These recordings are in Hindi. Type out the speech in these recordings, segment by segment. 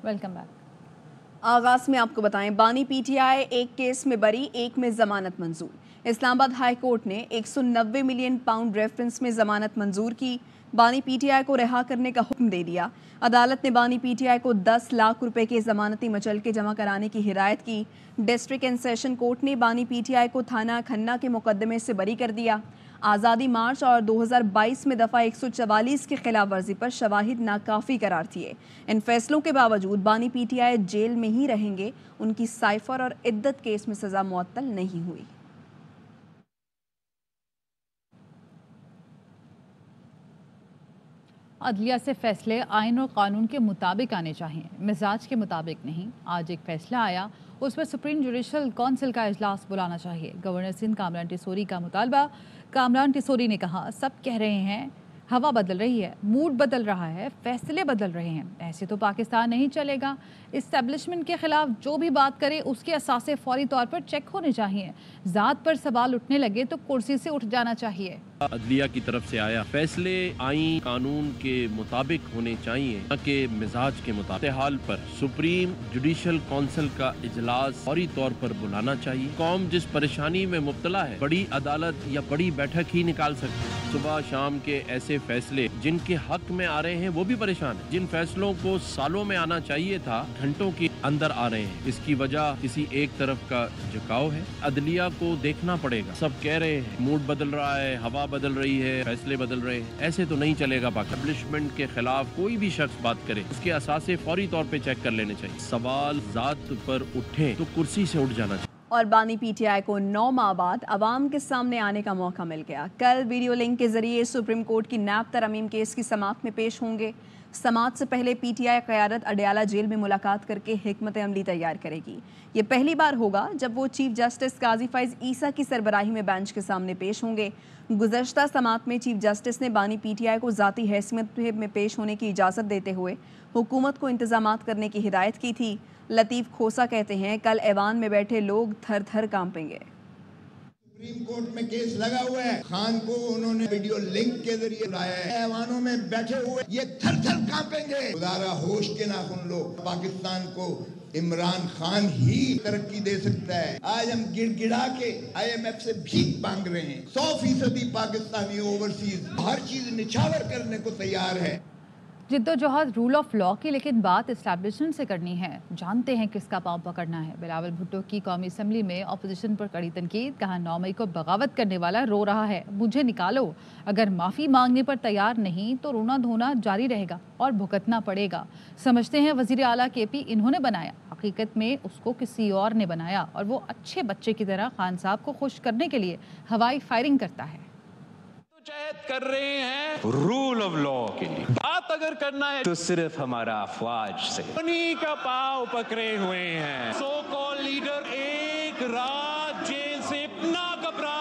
Welcome back. आगाज में आपको बताएं, बानी पीटीआई एक केस में बरी, एक में जमानत मंजूर। इस्लामाबाद हाई कोर्ट ने 190 मिलियन पाउंड रेफरेंस में जमानत मंजूर की। बानी पीटीआई को रिहा करने का हुक्म दे दिया। अदालत ने बानी पीटीआई को 10 लाख रुपए के जमानती मचलके जमा कराने की हिदायत की। डिस्ट्रिक्ट एंड सेशन कोर्ट ने बानी पीटीआई को थाना खन्ना के मुकदमे से बरी कर दिया। आज़ादी मार्च और 2022 में दफ़ा 144 की खिलाफ वर्जी पर शवाहिद नाकाफी करार दिए। इन फैसलों के बावजूद बानी पीटीआई जेल में ही रहेंगे। उनकी साइफर और इद्दत केस में सजा मुअत्तल नहीं हुई। अदलिया से फैसले आइन और कानून के मुताबिक आने चाहिए, मिजाज के मुताबिक नहीं। आज एक फैसला आया, उस पर सुप्रीम जुडिशल काउंसिल का इजलास बुलाना चाहिए। गवर्नर सिंध कामरान टिसोरी का मुतालबा। कामरान टिसोरी ने कहा, सब कह रहे हैं हवा बदल रही है, मूड बदल रहा है, फैसले बदल रहे हैं, ऐसे तो पाकिस्तान नहीं चलेगा। इस्टेब्लिशमेंट के खिलाफ जो भी बात करे उसके असासे फौरी तौर पर चेक होने चाहिए। जात पर सवाल उठने लगे तो कुर्सी से उठ जाना चाहिए। अदलिया की तरफ से आया, फैसले आईन कानून के मुताबिक होने चाहिए, न कि मिजाज के मुताबिक। हाल पर सुप्रीम जुडिशल काउंसिल का इजलास फौरी तौर पर बुलाना चाहिए। कौम जिस परेशानी में मुब्तला है, बड़ी अदालत या बड़ी बैठक ही निकाल सकती है। सुबह शाम के ऐसे फैसले जिनके हक में आ रहे हैं वो भी परेशान है। जिन फैसलों को सालों में आना चाहिए था, घंटों के अंदर आ रहे हैं। इसकी वजह किसी एक तरफ का झुकाव है। अदलिया को देखना पड़ेगा। सब कह रहे हैं मूड बदल रहा है, हवा बदल रही है, फैसले बदल रहे हैं, ऐसे तो नहीं चलेगा। एस्टेब्लिशमेंट के खिलाफ कोई भी शख्स बात करे, उसके असासे फौरी तौर पे चेक कर लेने चाहिए। सवाल जात पर उठे तो कुर्सी से उठ जाना चाहिए। और बानी पीटीआई को 9 माह बाद अवाम के सामने आने का मौका मिल गया। कल वीडियो लिंक के जरिए सुप्रीम कोर्ट की नैब तरमीम केस की समाअत में पेश होंगे। समाअत से पहले पीटीआई क़यादत अडयाला जेल में मुलाकात करके हिकमत अमली तैयार करेगी। ये पहली बार होगा जब वो चीफ जस्टिस काजी फैज ईसा की सरबराही में बेंच के सामने पेश होंगे। गुज़श्ता समाअत में चीफ जस्टिस ने बानी पीटीआई को ज़ाती हैसियत में पेश होने की इजाज़त देते हुए हुकूमत को इंतजामात करने की हिदायत की थी। लतीफ़ खोसा कहते हैं, कल ऐवान में बैठे लोग थर थर कांपेंगे। सुप्रीम कोर्ट में केस लगा हुआ है, खान को उन्होंने वीडियो लिंक के जरिए लाया है। ऐवानों में बैठे हुए ये थर थर कांपेंगे। खुदारा होश के नाखुन लोग। पाकिस्तान को इमरान खान ही तरक्की दे सकता है। आज हम गिड़गिड़ा के IMF से भीख मांग रहे हैं। 100% पाकिस्तानी ओवरसीज हर चीज निछावर करने को तैयार है। जिद्दोजहद रूल ऑफ लॉ की, लेकिन बात इस्टेब्लिशमेंट से करनी है। जानते हैं किसका पांव पकड़ना है। बिलावल भुट्टो की कौमी असम्बली में अपोजिशन पर कड़ी तनकीद। कहा, 9 मई को बगावत करने वाला रो रहा है, मुझे निकालो। अगर माफ़ी मांगने पर तैयार नहीं तो रोना धोना जारी रहेगा और भुगतना पड़ेगा। समझते हैं वज़ीर आला KP इन्होंने बनाया, हकीकत में उसको किसी और ने बनाया और वो अच्छे बच्चे की तरह खान साहब को खुश करने के लिए हवाई फायरिंग करता है। जहद कर रहे हैं रूल ऑफ लॉ के लिए। बात अगर करना है तो सिर्फ हमारा अफवाज से। उन्हीं का पांव पकड़े हुए हैं। सो कॉल लीडर एक रात जेल से इतना घबरा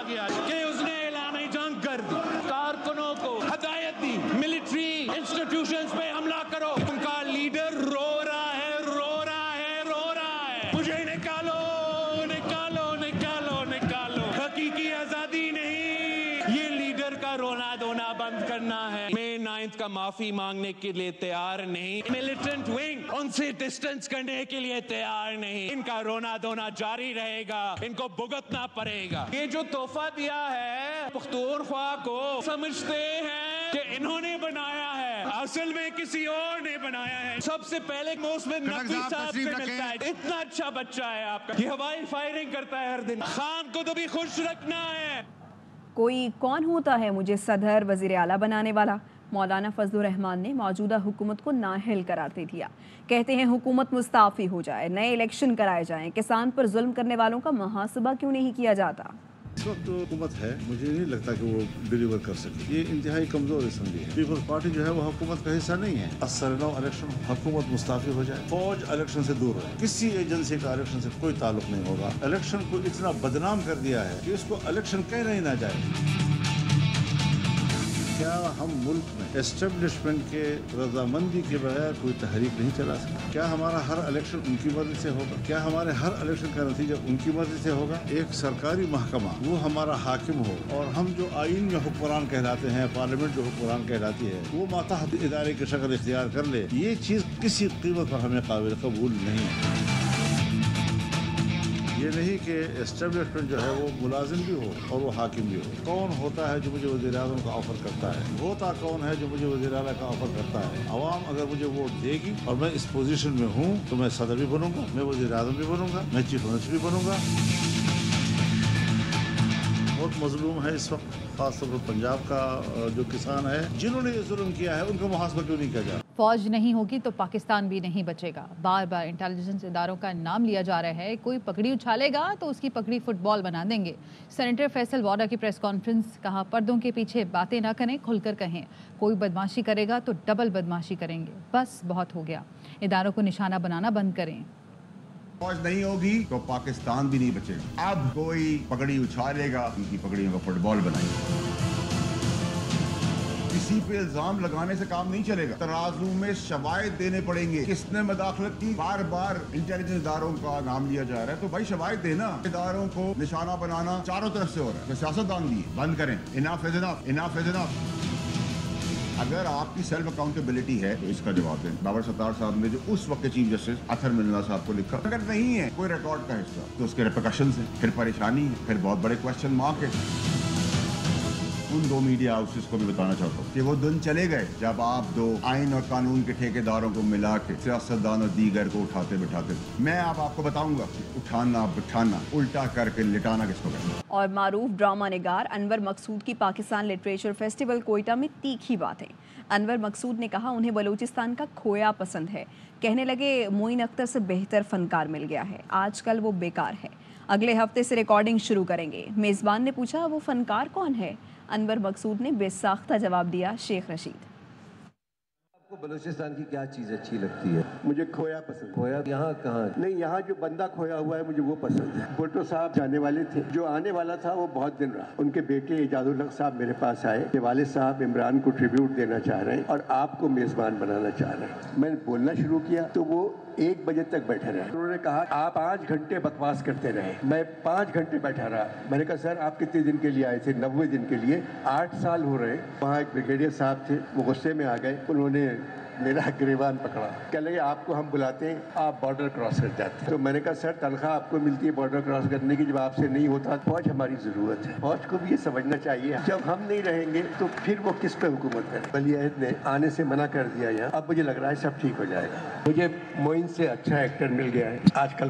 गया कि उसने ऐलान जंग कर दी। कारकुनों को हदायत दी, मिलिट्री इंस्टीट्यूशंस पे हमला करो। उनका लीडर रो रहा है। मुझे निकालो। हकीकी आजादी नहीं, ये लीडर का रोना धोना बंद करना है। मैं 9 का माफी मांगने के लिए तैयार नहीं। मिलिटेंट विंग उनसे डिस्टेंस करने के लिए तैयार नहीं। इनका रोना धोना जारी रहेगा, इनको भुगतना पड़ेगा। ये जो तोहफा दिया है पख्तूनख्वा को, समझते हैं कि इन्होंने बनाया है, असल में किसी और ने बनाया है। सबसे पहले मौसम नकवी साहब से मिलता है। इतना अच्छा बच्चा है आपका, ये हवाई फायरिंग करता है हर दिन। खान को तो भी खुश रखना है। कोई कौन होता है मुझे सदर वज़ीर आला बनाने वाला? मौलाना फजलुर रहमान ने मौजूदा हुकूमत को नाअहल करार दे दिया। कहते हैं हुकूमत मुस्ताफ़ी हो जाए, नए इलेक्शन कराए जाएं। किसान पर जुल्म करने वालों का मुहासबा क्यों नहीं किया जाता? इस वक्त जो हुकूमत है, मुझे नहीं लगता कि वो डिलीवर कर सके। ये इंतहाई कमजोर असम्बली है। पीपल्स पार्टी जो है वो हुकूमत का हिस्सा नहीं है। असरनो इलेक्शन हुकूमत मुस्ताफी हो जाए, फौज इलेक्शन से दूर रहे, किसी एजेंसी का इलेक्शन से कोई ताल्लुक नहीं होगा। इलेक्शन को इतना बदनाम कर दिया है कि इसको इलेक्शन कहना ही ना जाए। क्या हम मुल्क में एस्टेब्लिशमेंट के रजामंदी के बगैर कोई तहरीक नहीं चला सकते? क्या हमारा हर इलेक्शन उनकी मर्जी से होगा? क्या हमारे हर इलेक्शन का नतीजा उनकी मर्जी से होगा? एक सरकारी महकमा वो हमारा हाकिम हो और हम जो आइन में हुक्मरान कहलाते हैं, पार्लियामेंट जो हुक्मरान कहलाती है, वो मातहत इदारे की शक्ल इख्तियार कर ले, ये चीज़ किसी कीमत पर हमें काबिल कबूल नहीं है। ये नहीं कि एस्टेब्लिशमेंट जो है वो मुलाजिम भी हो और वो हाकिम भी हो। कौन होता है जो मुझे वज़ीर-ए-आज़म का ऑफर करता है? होता कौन है जो मुझे वज़ीर-ए-आला का ऑफर करता है? अवाम अगर मुझे वोट देगी और मैं इस पोजीशन में हूँ तो मैं सदर भी बनूंगा, मैं वज़ीर-ए-आज़म भी बनूंगा, मैं चीफ मिनिस्टर भी बनूंगा। बहुत मजलूम है इस वक्त, खासतौर पर पंजाब का जो किसान है, जिन्होंने ये जुल्म किया है, उनका मुहासबा क्यों नहीं किया जा रहा? फौज नहीं होगी तो पाकिस्तान भी नहीं बचेगा। बार बार इंटेलिजेंस इदारों का नाम लिया जा रहा है। कोई पकड़ी उछालेगा तो उसकी पकड़ी फुटबॉल बना देंगे। सेनेटर फैसल वाडा की प्रेस कॉन्फ्रेंस, कहा पर्दों के पीछे बातें ना करें, खुलकर कहें। कोई बदमाशी करेगा तो डबल बदमाशी करेंगे। बस बहुत हो गया। इदारों को निशाना बनाना बंद करें। फौज नहीं होगी तो पाकिस्तान भी नहीं बचेगा। अब कोई पगड़ी उछालेगा, उनकी पगड़ियों का फुटबॉल बनाएंगे। किसी पे इल्जाम लगाने से काम नहीं चलेगा, तराजू में शवायद देने पड़ेंगे। किसने मदाखलत की? बार बार इंटेलिजेंस इदारों का नाम लिया जा रहा है, तो भाई शवायद देना। इदारों को निशाना बनाना चारों तरफ से हो रहा है। तो सियासतदान भी बंद करें। Enough is enough, enough is enough. अगर आपकी सेल्फ अकाउंटेबिलिटी है तो इसका जवाब दें। बाबर सत्तार साहब ने जो उस वक्त के चीफ जस्टिस अतहर मिल्ला साहब को लिखा, अगर नहीं है कोई रिकॉर्ड का हिस्सा तो उसके रिपरकशंस हैं, फिर परेशानी है, फिर बहुत बड़े क्वेश्चन मार्क है। उन दो मीडिया हाउसेस को भी बताना चाहता हूँ कि वो दिन चले गए जब आप दो आइन और कानून के ठेकेदारों को मिला के सियासतदान और दीगर को उठाते बिठाते। मैं अब आपको बताऊंगा उठाना बिठाना, उल्टा करके लिटाना किसको कहते हैं। और मारूफ ड्रामा निगार अनवर मकसूद की पाकिस्तान लिटरेचर फेस्टिवल कोयटा में तीखी बातें। अनवर मकसूद ने कहा उन्हें बलूचिस्तान का खोया पसंद है। कहने लगे मोइन अख्तर से बेहतर फनकार मिल गया है, आजकल वो बेकार है। अगले हफ्ते से रिकॉर्डिंग शुरू करेंगे। मेज़बान ने पूछा वो फनकार कौन है? अनवर मकसूद ने बेसाख्ता जवाब दिया, शेख रशीद। आपको बलूचिस्तान की क्या चीज़ अच्छी लगती है? मुझे खोया पसंद। खोया यहाँ कहाँ? नहीं, यहाँ जो बंदा खोया हुआ है मुझे वो पसंद है। भुट्टो साहब जाने वाले थे, जो आने वाला था वो बहुत दिन रहा। उनके बेटे इजाजुल हक साहब मेरे पास आए कि वालिद साहब इमरान को ट्रिब्यूट देना चाह रहे हैं और आपको मेज़बान बनाना चाह रहे हैं। मैंने बोलना शुरू किया तो वो 1 बजे तक बैठे रहे। उन्होंने कहा आप 5 घंटे बकवास करते रहे। मैं 5 घंटे बैठा रहा। मैंने कहा सर आप कितने दिन के लिए आए थे? 90 दिन के लिए। 8 साल हो रहे। वहाँ एक ब्रिगेडियर साहब थे, वो गुस्से में आ गए। उन्होंने मेरा गिरेबान पकड़ा, कह लगे आपको हम बुलाते हैं, आप बॉर्डर क्रॉस कर जाते हैं। तो मैंने कहा सर तनख्वाह आपको मिलती है बॉर्डर क्रॉस करने की, जब आपसे नहीं होता। फौज हमारी ज़रूरत है, फौज को भी ये समझना चाहिए जब हम नहीं रहेंगे तो फिर वो किस पे हुकूमत करे। वली अहद ने आने से मना कर दिया यहाँ। अब मुझे लग रहा है सब ठीक हो जाएगा। मुझे मोइन से अच्छा एक्टर मिल गया है, आजकल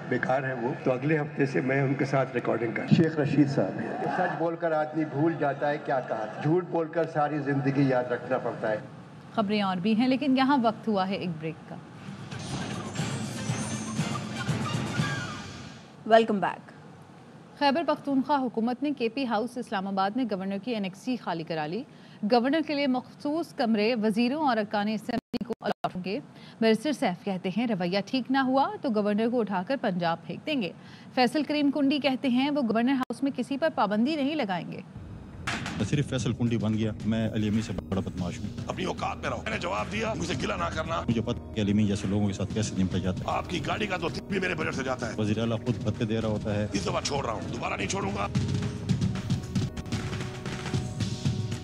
बेकार है वो, तो अगले हफ्ते से मैं उनके साथ रिकॉर्डिंग कर। शेख रशीद साहब है। सच बोलकर आदमी भूल जाता है क्या कहा, झूठ बोलकर सारी जिंदगी याद रखना पड़ता है। खबरें और भी हैं, लेकिन यहाँ वक्त हुआ है एक ब्रेक का। Welcome back. खैबर पख्तूनख्वा हुकूमत ने केपी हाउस इस्लामाबाद में गवर्नर की एनेक्सी खाली करा ली। गवर्नर के लिए मखसूस कमरे वजीरों और अरकान असेंबली को अलॉट होंगे। बैरिस्टर सैफ कहते हैं रवैया ठीक ना हुआ तो गवर्नर को उठाकर पंजाब फेंक देंगे। फैसल करीम कुंडी कहते हैं वो गवर्नर हाउस में किसी पर पाबंदी नहीं लगाएंगे। सिर्फ फैसल कुंडी बन गया, मैं अली अमीन से बड़ा बदमाश हूँ। अपनी औकात में रहो। मैंने जवाब दिया, मुझे गिला ना करना। मुझे पता है अली अमीन जैसे लोगों के साथ कैसे निपटा जाता है। आपकी गाड़ी का तो भी मेरे बजट से जाता है। वज़ीर आला खुद भत्ते दे रहा होता है। इस दफा छोड़ रहा हूँ, दोबारा नहीं छोड़ूंगा।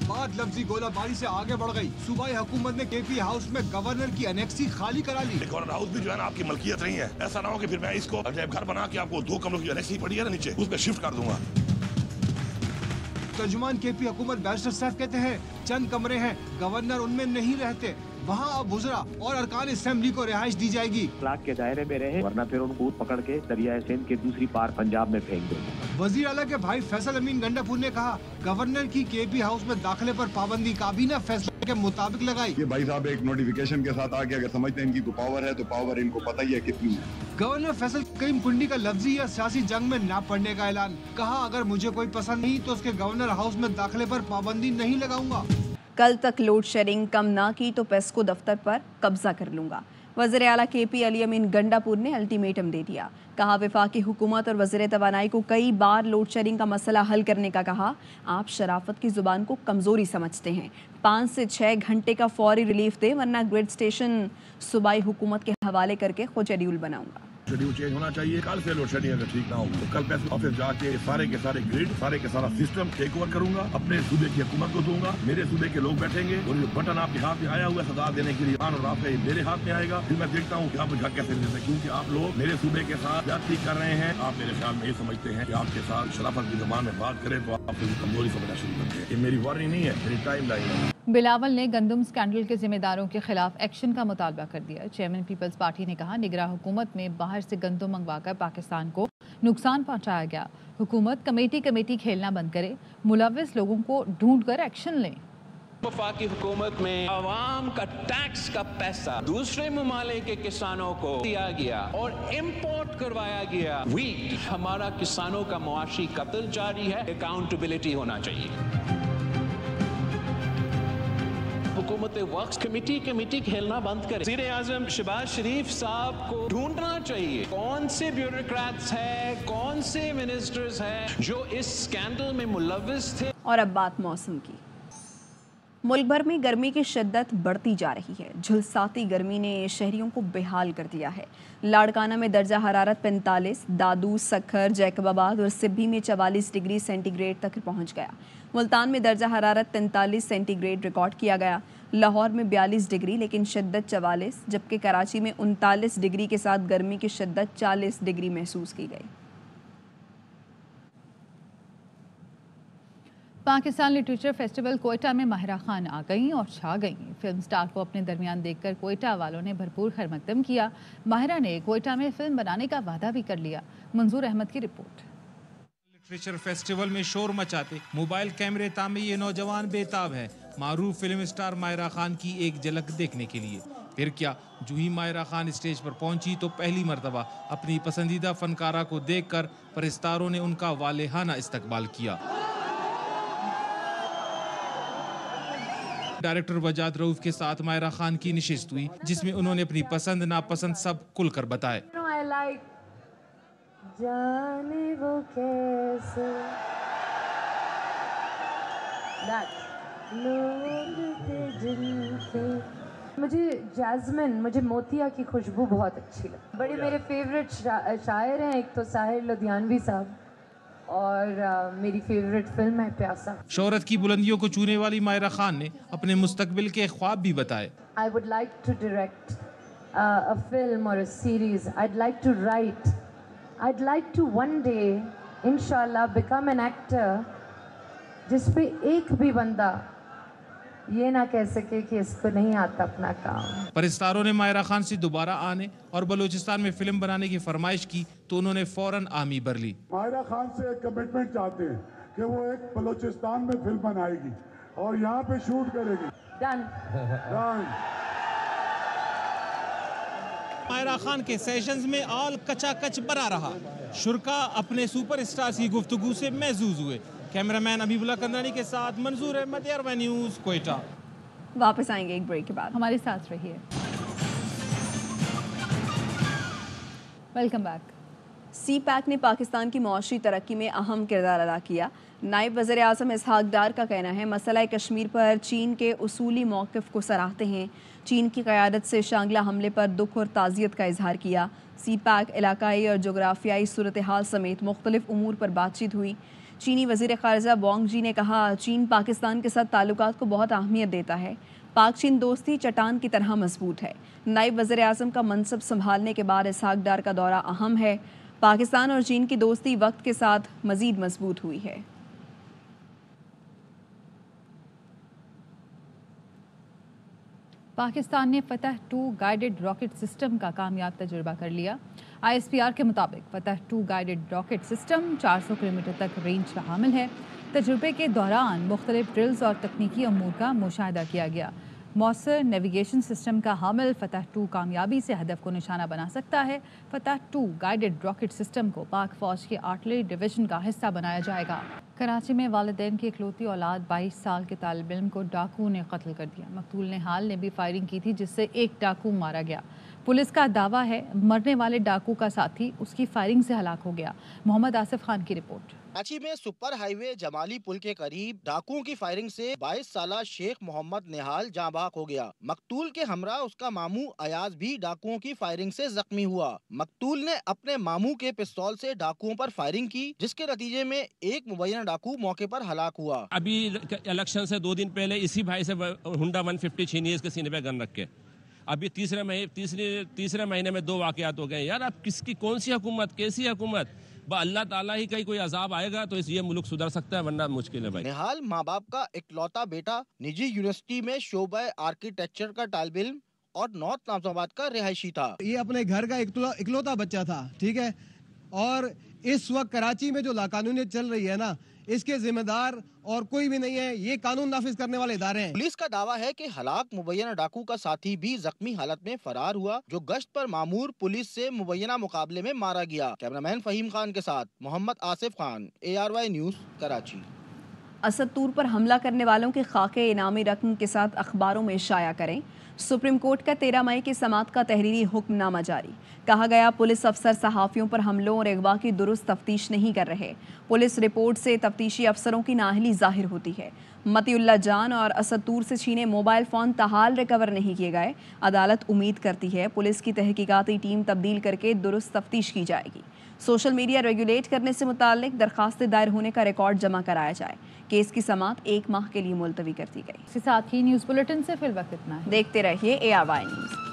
बात लफ्जी गोलाबारी से आगे बढ़ गई। सूबाई हुकूमत ने केपी हाउस में गवर्नर की एनेक्सी खाली करा ली। गवर्नर हाउस भी जो है ना आपकी मलकियत नहीं है। ऐसा ना हो कि फिर मैं इसको अजायब घर बना के आपको 2 कमरों की एनेक्सी पड़ी है ना नीचे, उसमें शिफ्ट कर दूंगा। तर्जुमान केपी हुकूमत बैरिस्टर सैफ कहते हैं चंद कमरे हैं, गवर्नर उनमें नहीं रहते, वहाँ अब वुज़रा और अरकान असेंबली को रिहाइश दी जाएगी। इखलाक के दायरे में रहे, वरना फिर उनको पकड़ के दरिया सिंध के दूसरी पार पंजाब में फेंक देंगे। वजीर आला के भाई फैसल अमीन गंडापुर ने कहा गवर्नर की केपी हाउस में दाखिले पर पाबंदी काबीना फैसले के मुताबिक लगाई। ये भाई साहब एक नोटिफिकेशन के साथ आके अगर समझते हैं इनकी को पावर है तो पावर इनको पता ही है कितनी है। गवर्नर फैसल करीम कुंडी का लफ्जी या सियासी जंग में ना पड़ने का ऐलान। कहा अगर मुझे कोई पसंद नहीं तो उसके गवर्नर हाउस में दाखिले पर पाबंदी नहीं लगाऊंगा। कल तक लोड शेडिंग कम ना की तो पेस्को दफ्तर पर कब्जा कर लूंगा। वज़ीर आला KP अली अमीन गंडापुर ने अल्टीमेटम दे दिया। कहा वफाकी हुकूमत और वज़ीर तवानाई को कई बार लोड शेडिंग का मसला हल करने का कहा। आप शराफत की ज़ुबान को कमज़ोरी समझते हैं। 5 से 6 घंटे का फौरी रिलीफ दे, वरना ग्रिड स्टेशन सूबाई हुकूमत के हवाले करके खुद शेड्यूल बनाऊंगा। शेड्यूल चेंज होना चाहिए। कल से लोड शेडिंग अगर ठीक ना हो तो कल पैसे ऑफिस जाके सारे के सारे ग्रिड, सारे के सारा सिस्टम टेक ओवर करूंगा, अपने सूबे की हुकूमत को दूंगा। मेरे सूबे के लोग बैठेंगे और ये बटन आपके हाथ में आया हुआ सजा देने के लिए और आप मेरे हाथ में आएगा। फिर मैं देखता हूँ कि आप मुझे कैसे देते, क्योंकि आप लोग मेरे सूबे के साथ ज्यादती कर रहे हैं। आप मेरे ख्याल में ये समझते हैं कि आपके साथ शराफत की ज़बान में बात करें तो आप कमजोरी समझना शुरू करते हैं। ये मेरी वार्निंग नहीं है, मेरी टाइम लाइन है। बिलावल ने गंदम स्कैंडल के जिम्मेदारों के खिलाफ एक्शन का मुतालबा कर दिया। चेयरमैन पीपल्स पार्टी ने कहा निगरान हुकूमत में बाहर से गंदम मंगवाकर पाकिस्तान को नुकसान पहुंचाया गया। हुकूमत कमेटी खेलना बंद करे, मुलविस लोगों को ढूंढ कर एक्शन लें। वफाकी हुकूमत में आवाम का टैक्स का पैसा दूसरे ममालिक के किसानों को दिया गया और इम्पोर्ट करवाया गया। वीट हमारा किसानों का मुआशी कत्ल जारी है। अकाउंटेबिलिटी होना चाहिए। हुकूमत वक्फ कमेटी खेलना बंद करे। वज़ीर आज़म शहबाज शरीफ साहब को ढूंढना चाहिए कौन से ब्यूरोक्रेट्स हैं, कौन से मिनिस्टर्स हैं जो इस स्कैंडल में मुलविस थे। और अब बात मौसम की। मुल्क भर में गर्मी की शिद्दत बढ़ती जा रही है। झुलसाती गर्मी ने शहरियों को बेहाल कर दिया है। लाड़काना में दर्जा हरारत 45, दादू, सखर, जैकबाबाद और सिब्बी में 44 डिग्री सेंटीग्रेड तक पहुंच गया। मुल्तान में दर्जा हरारत 43 सेंटीग्रेड रिकॉर्ड किया गया। लाहौर में 42 डिग्री लेकिन शिद्दत 44, जबकि कराची में 39 डिग्री के साथ गर्मी की शिद्दत 40 डिग्री महसूस की गई। पाकिस्तान लिटरेचर फेस्टिवल कोयटा में माहिरा खान आ गईं और छा गईं। फिल्म स्टार को अपने दरमियान देखकर कोयटा वालों ने भरपूर खैरमकदम किया। माहिरा ने कोयटा में फिल्म बनाने का वादा भी कर लिया। मंजूर अहमद की रिपोर्ट। लिटरेचर फेस्टिवल में शोर मचाते मोबाइल कैमरे तामे ये नौजवान बेताब है मारूफ फिल्म स्टार माहिरा खान की एक झलक देखने के लिए। फिर क्या, जो ही माहिरा खान स्टेज पर पहुंची तो पहली मर्तबा अपनी पसंदीदा फनकारा को देखकर परस्तारों ने उनका वालेहाना इस्तकबाल किया। डायरेक्टर वजाद रऊफ के साथ माहिरा खान की निशिस्त हुई, जिसमें उन्होंने अपनी पसंद नापसंद सब खुलकर बताए। जाने वो कैसे मुझे जैस्मिन, मुझे मोतिया की खुशबू बहुत अच्छी लगी। बड़े मेरे फेवरेट शायर हैं, एक तो साहिर लुधियानवी साहब और मेरी फेवरेट फिल्म है प्यासा। शोहरत की बुलंदियों को छूने वाली माहिरा खान ने अपने मुस्तकबिल के ख्वाब भी बताए। I would like to direct a film or a series. I'd like to write. I'd like to one day, inshallah, become an actor जिस पे एक भी बंदा ये ना कह सके कि इसको नहीं आता अपना काम। परस्तारों ने माहिरा खान से दोबारा आने और बलूचिस्तान में फिल्म बनाने की फरमाइश की तो उन्होंने फौरन आमी भर ली। माहिरा खान से एक कमिटमेंट चाहते हैं कि वो एक बलूचिस्तान में फिल्म बनाएगी और यहाँ पे शूट करेगी। डन। माहिरा खान के सेशंस में ऑल कचाकच बना रहा। शुरका अपने सुपरस्टार्स की गुफ्तगू से महजूज हुए। कैमरामैन अबीबुल्लाह कंदानी के साथ मंजूर अहमद, अरवा न्यूज़, कोयटा। वापस आएंगे एक ब्रेक के बाद, हमारे साथ रहिए। Welcome back. CPAC ने पाकिस्तान की मुआशी तरक्की में अहम किरदार अदा किया। नायब वज़ीर आज़म इसहाक डार का कहना है मसला कश्मीर पर चीन के उसूली मौक़िफ़ को सराहते हैं। चीन की क़यादत से शांगला हमले पर दुख और ताज़ियत का इजहार किया। CPAC इलाकाई और जोग्राफियाई सूरत हाल समेत मुख्तलिफ उमूर पर बातचीत हुई। चीनी वज़ीर ख़ारिजा वांग जी ने कहा चीन पाकिस्तान के साथ ताल्लुकात को बहुत अहमियत देता है। पाक चीन दोस्ती चट्टान की तरह मजबूत है। नायब वज़ीर आज़म का मनसब संभालने के बाद इसहाक डार का दौरा अहम है। पाकिस्तान और चीन की दोस्ती वक्त के साथ मज़ीद मजबूत हुई है। पाकिस्तान ने फतह 2 गाइडेड रॉकेट सिस्टम का कामयाब तजुर्बा कर लिया। ISPR के मुताबिक फतह 2 गाइडेड रॉकेट सिस्टम 400 किलोमीटर तक रेंज का हामिल है। तजुर्बे के दौरान मुख्तलिफ ड्रिल्स और तकनीकी अमूर का मुशाहिदा किया गया। मौसर नेविगेशन सिस्टम का हामिल फतह 2 कामयाबी से हदफ को निशाना बना सकता है। फतह 2 गाइडेड रॉकेट सिस्टम को पाक फौज के आर्टिलरी डिवीजन का हिस्सा बनाया जाएगा। कराची में वालिदैन की इकलौती औलाद 22 साल के तालिब इल्म को डाकू ने कत्ल कर दिया। मकतूल ने हाल ने भी फायरिंग की थी जिससे एक डाकू मारा गया। पुलिस का दावा है मरने वाले डाकू का साथी उसकी फायरिंग से हलाक हो गया। मोहम्मद आसिफ खान की रिपोर्ट। कराची में सुपर हाईवे जमाली पुल के करीब डाकुओं की फायरिंग से 22 साला शेख मोहम्मद निहाल जाँ बाक हो गया। मकतूल के हमरा उसका मामू अयाज भी डाकुओं की फायरिंग से जख्मी हुआ। मकतूल ने अपने मामू के पिस्तौल से डाकुओं पर फायरिंग की, जिसके नतीजे में एक मुबैना डाकू मौके पर हलाक हुआ। अभी इलेक्शन से 2 दिन पहले इसी भाई से हुंडा 150 छीनी है, इसके सीने पे गन रख के। अभी तीसरे महीने में 2 वाकयात हो गए। यार अब किसकी कौन सी हुकूमत, कैसी हुकूमत? अल्लाह ताला ही कहीं कोई अजाब आएगा तो ये मुल्क सुधर सकता है, वरना मुश्किल है भाई। निहाल माँ बाप का इकलौता बेटा, निजी यूनिवर्सिटी में शोबा आर्किटेक्चर का तालिब इल्म और नॉर्थ नाज़ाबाद का रिहायशी था। ये अपने घर का इकलौता बच्चा था, ठीक है। और इस वक्त कराची में जो लाकानूनियत चल रही है ना, इसके जिम्मेदार और कोई भी नहीं है, ये कानून नाफिज करने वाले इदारे हैं। पुलिस का दावा है कि हलाक मुबैना डाकू का साथी भी जख्मी हालत में फरार हुआ, जो गश्त पर मामूर पुलिस से मुबैना मुकाबले में मारा गया। कैमरामैन फहीम खान के साथ मोहम्मद आसिफ खान, ARY न्यूज़, कराची। असद तूर पर हमला करने वालों के खाके इनामी रकम के साथ अखबारों में शाया करें। सुप्रीम कोर्ट का 13 मई की समाअत का तहरीरी हुक्मनामा जारी। कहा गया, पुलिस अफसर सहाफ़ियों पर हमलों और अगवा की दुरुस्त तफ्तीश नहीं कर रहे। पुलिस रिपोर्ट से तफ्तीशी अफसरों की नाअहली जाहिर होती है। मतीउल्लाह जान और असद तूर से छीने मोबाइल फ़ोन ताहाल रिकवर नहीं किए गए। अदालत उम्मीद करती है पुलिस की तहकीकाती टीम तब्दील करके दुरुस्त तफ्तीश की जाएगी। सोशल मीडिया रेगुलेट करने से मुताल्लिक दरखास्त दायर होने का रिकॉर्ड जमा कराया जाए। केस की समाअत 1 माह के लिए मुलतवी कर दी गई। इसके साथ ही न्यूज़ बुलेटिन से फिर वक्त इतना है। देखते रहिए ARY न्यूज़।